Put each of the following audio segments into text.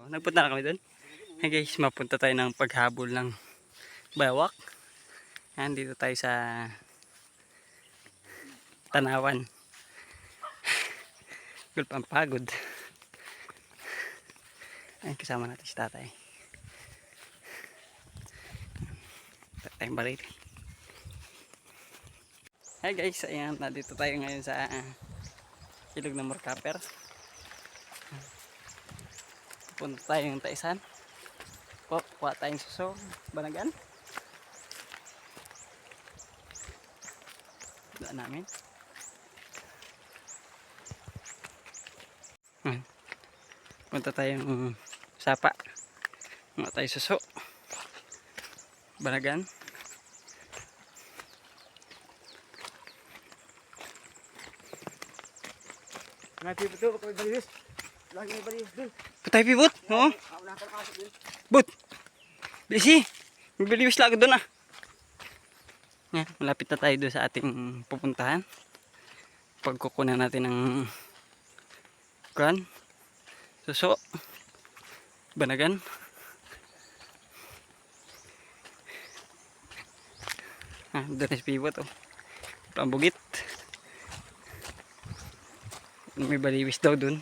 Nagpunta na kami doon. Hey guys, mapunta tayo ng paghabol ng bayawak. Yan, dito tayo sa Tanawan. Gulpang pagod. Ay, kasama natin si tatay. Tayong baril. Hey guys, ayan, nandito tayo ngayon sa ilog ng Morcaper. Punta tayo ng Taisan. Kuha tayong suso, banagan. Daan namin. Punta tayong sapa. Kuha tayong suso, banagan. Patay pibot, oo. But, bisi. Biliwis lang doon ah. Yan, malapit na tayo doon sa ating pupuntahan. Pagkukunan natin ng suso, banagan. Doon na si pibot oh. Pambugit. May baliwis daw doon.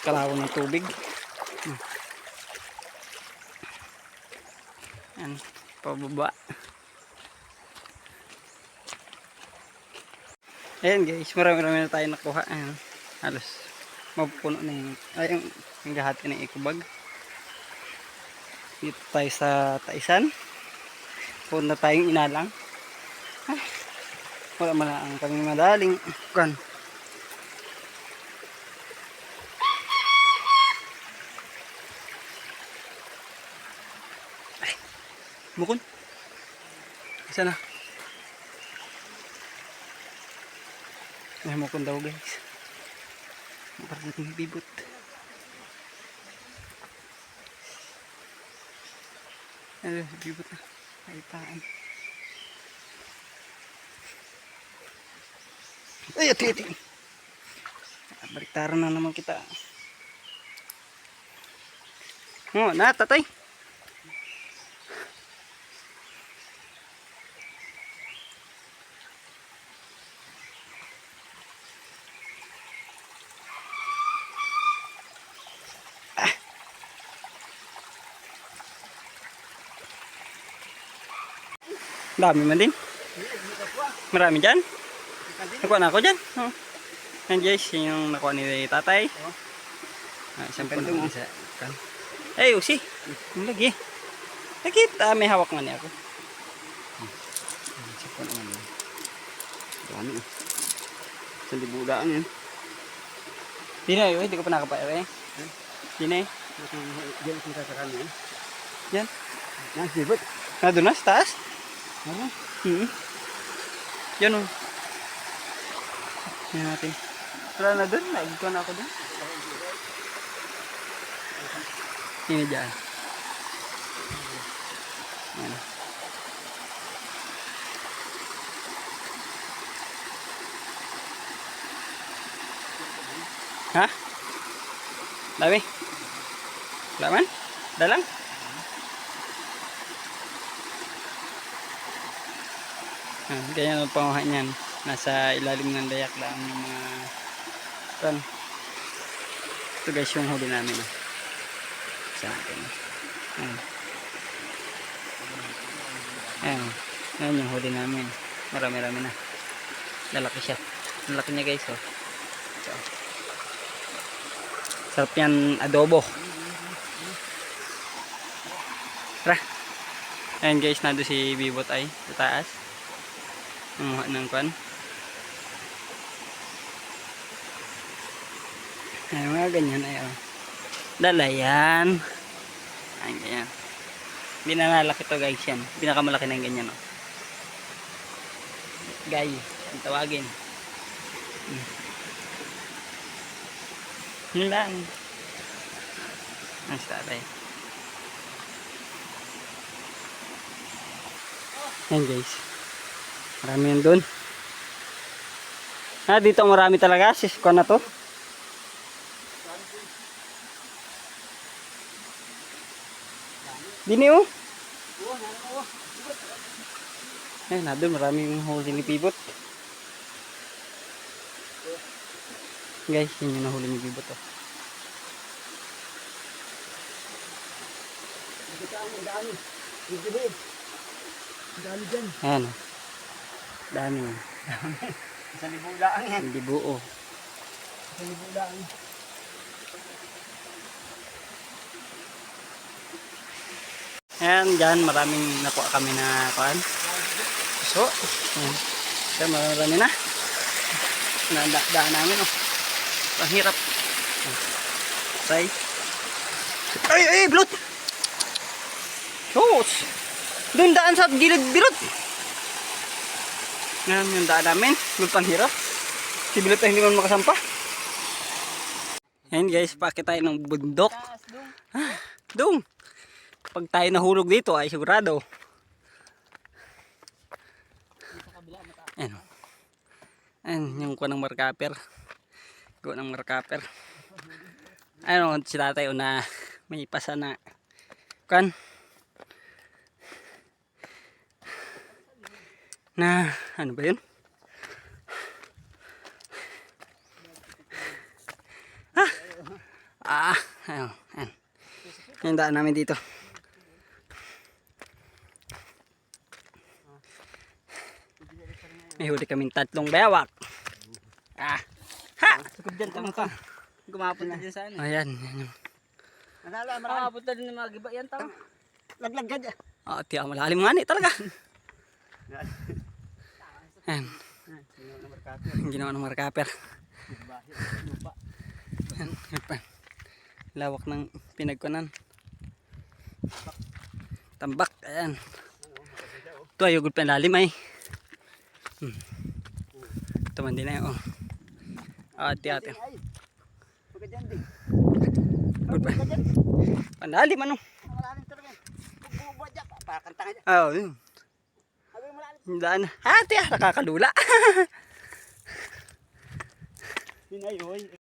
Kalawang ng tubig. Yan, pababa. Ayan guys, marami na tayo nakuha. Ayan, halos mapupuno na yung hingahati ng ikubag. Dito tayo sa Taisan. Punta tayong inalang. Wala man ang kaming madaling ay, mukon. Isa na. Ay, mukon daw guys. Parang natin bibot. Ay, bibot na. Ay, taan. Ay, ati. Baliktaran na naman kita. Oh, na, tatay. Dami man din. Marami dyan. Nakuha na ako dyan. Oh. Yan guys, yung nakuha ni tatay. Isang po na isa. Ay, usi. Ang lagi. Nakita, may hawak nga niya ako. Isang po naman. Dami. Isang libudaan yan. Dinay, hindi ko pa nakapaya eh. Dinay. Diyan kita sa kanya. Diyan. Yan, sibot. Doon na, sa taas. Yan o. Yan natin. Wala na doon. Naigko na ako doon. Ini dyan. Yan. Ha? Dami? Wala man? Dalang? Ganyan ang panguha niyan. Nasa ilalim ng dayak lang yung mga ito guys yung huli namin isa natin ayan yung huli namin, marami na, lalaki siya, lalaki niya guys oh. So, sarap yan adobo. Tara, ayan guys, nado si Bibot ay sa taas ng ay mga ganyan ay oh. Dalayan. Ay ganyan. Hindi na nalaki to guys yan. Pinakamalaki na yung ganyan oh. Gay. Ang tawagin. Yun lang. Ang tatay. Yan guys. Marami yan doon. Dito marami talaga. Sis ko na to. Dini oh. Na doon maraming huli ni Pibot. Guys, yun yung nahuli ni Pibot oh. Ayan oh. Dami. Isang libo lang yan. Hindi buo. Isang libo lang. Ayan, dyan maraming nakuha kami na kuhaan. So, ayan. Ayan, marami na. Daan namin oh. Ang hirap. Try. Ay, blot! Shoes! Doon daan sa gilid bilot. Ngayon yung daan namin. Blot ang hirap. Si bilot ay hindi man makasampa. Ayan guys, pakita tayo ng bundok. Doon! Pag tayo nahulog dito ay sigurado. Ayan. Ayan yung kuha ng markaper. Kuha ng markaper. Ano si tatay na may pasa na kan na ano ba yun? Ayun. Ayan. Yung daan namin dito. May huli kaming 3 bewak. Ha! Sukod dyan, tama ka. Gumapon na dyan sa ano. Ayan. Yan. Manalo, marami. Punta din ng mga giba yan, tama. Laglag ka dyan. Tiyak malalim nga ni talaga. Ayan. Ginawa ng markaper. Ayan. Lawak ng pinagkunan. Tambak. Ayan. Ito ay ugod pa lalim ay. Ito man din ay. Ati-ati. Huwag ka dyan, di. Ugod pa. Pandalim ano. Malalim talaga. Bububad dyan. Para kantangan dyan. Oo, yun. Sabi mo malalim. Yung daan. Tiyak nakakalula. Yun ay,